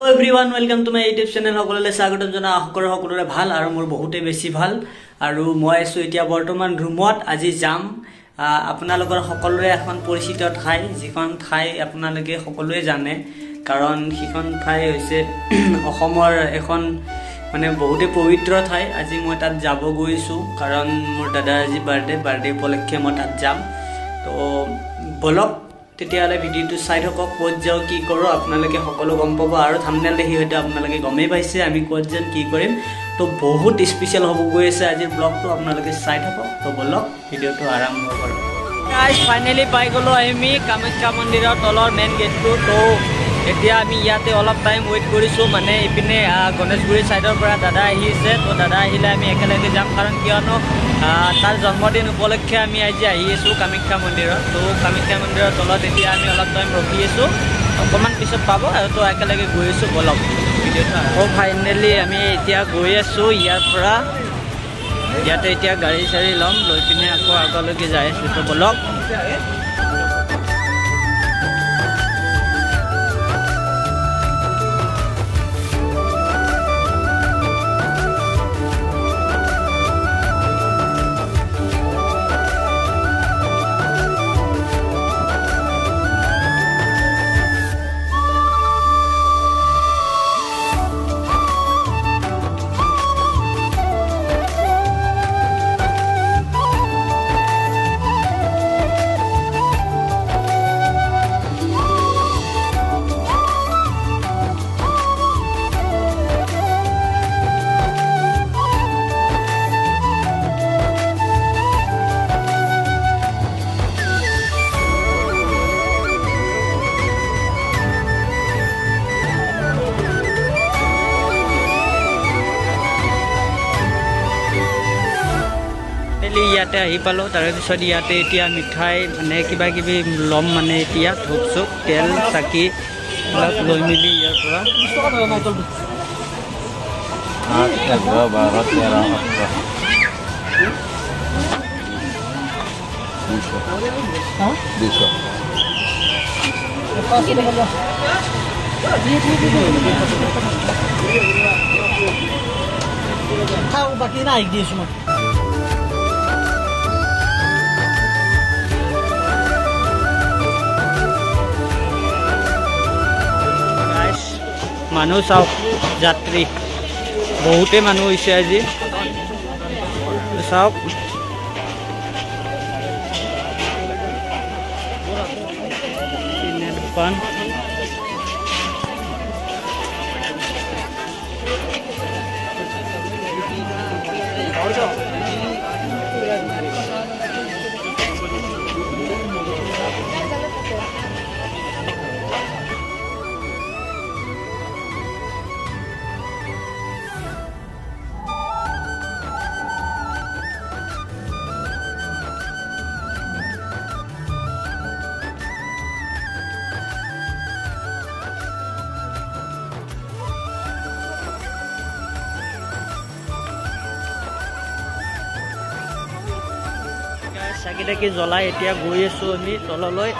everyone welcome to my YouTube channel সকললে স্বাগতম জনা আশা সকলৰে ভাল আৰু মোৰ বহুতে বেছি ভাল আৰু মই আছো এতিয়া বৰ্তমান ৰুমত আজি যাম আপোনালোকৰ সকলোৰে এখন পৰিচিত ঠাই যিখন ঠাই আপোনালোকে সকলোৱে জানে কাৰণ সিখন ঠাই হৈছে অসমৰ এখন মানে বহুতে পবিত্ৰ ঠাই আজি মই তাত যাব গৈছো কাৰণ মোৰ দাদাৰ আজি বাৰ্থডে উপলক্ষে মই তাত যাম তো বলক তেতিয়ালে ভিডিওটো চাই থাকক ক'ত যাও কি কৰো আপোনালোকে সকলো গম পাব আৰু থাম্বনেল দেখি হয়তো আপোনালোকে গমেই পাইছে আমি ক'ত যাম কি কৰিম তো বহুত স্পেশাল হ'ব গৈ আছে আজিৰ ব্লগটো আপোনালোকে চাই থাকক তো বলক ভিডিওটো আৰম্ভ কৰো গাইস ফাইনালি পাই গলো আমি কামাখ্যা মন্দিৰৰ তলৰ মেইন গেটটো তো এতিয়া আমি ইয়াতে অলপ টাইম ওয়েট কৰিছো মানে ইপিনে গণেশগুৰি সাইডৰ পৰা দাদা আহিছে তো দাদা আহিলে আমি একেলগে যাম কাৰণ কিয়নো তাৰ জন্মদিন উপলক্ষে আমি আজি আহিছো কামাখ্যা মন্দিৰত তো কামাখ্যা মন্দিৰৰ তলত এতিয়া আমি অলপ টাইম ৰখি আছো অকমান পিছত পাব আৰু তো একেলগে গৈ আছো বলক ভিডিওটো তো ফাইনালি আমি এতিয়া গৈ আছো ইয়াৰ পৰা ইয়াতে এতিয়া গাড়ী চাৰি লম লৈ পিনে আকৌ আগলৈকে যাই আছো তো বলক ইয়াতে আহি পালো তাৰ পিছত ইয়াতে এতিয়া মিঠাই মানে কিবা কিবি লম মানে এতিয়া ধূপ চুপ তেল চাকি লৈ মিলি ইয়াৰ পৰা বাকী নাই দিছো মই মানুহ চাওক যাত্ৰী বহুতে মানুহ হৈছে আজি চাওক দোকান চাকি জ্বলাই এতিয়া গৈ আছো আমি তললৈ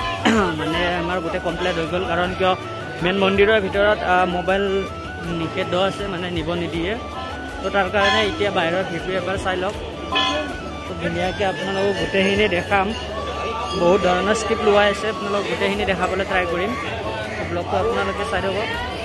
মানে আমাৰ গোটেই কমপ্লিট হৈ গ'ল কাৰণ কিয় মেইন মন্দিৰৰ ভিতৰত মোবাইল নিষেধ আছে মানে নিব নিদিয়ে তো তাৰ কাৰণে এতিয়া বাহিৰৰ ভিডিঅ' এবাৰ চাই লওক তো ধুনীয়াকৈ আপোনালোকক গোটেইখিনি দেখাম বহুত ধৰণৰ স্ক্ৰিপ্ট লোৱা আছে আপোনালোকক গোটেইখিনি দেখাবলৈ ট্ৰাই কৰিম ব্লগটো আপোনালোকে চাই থাকক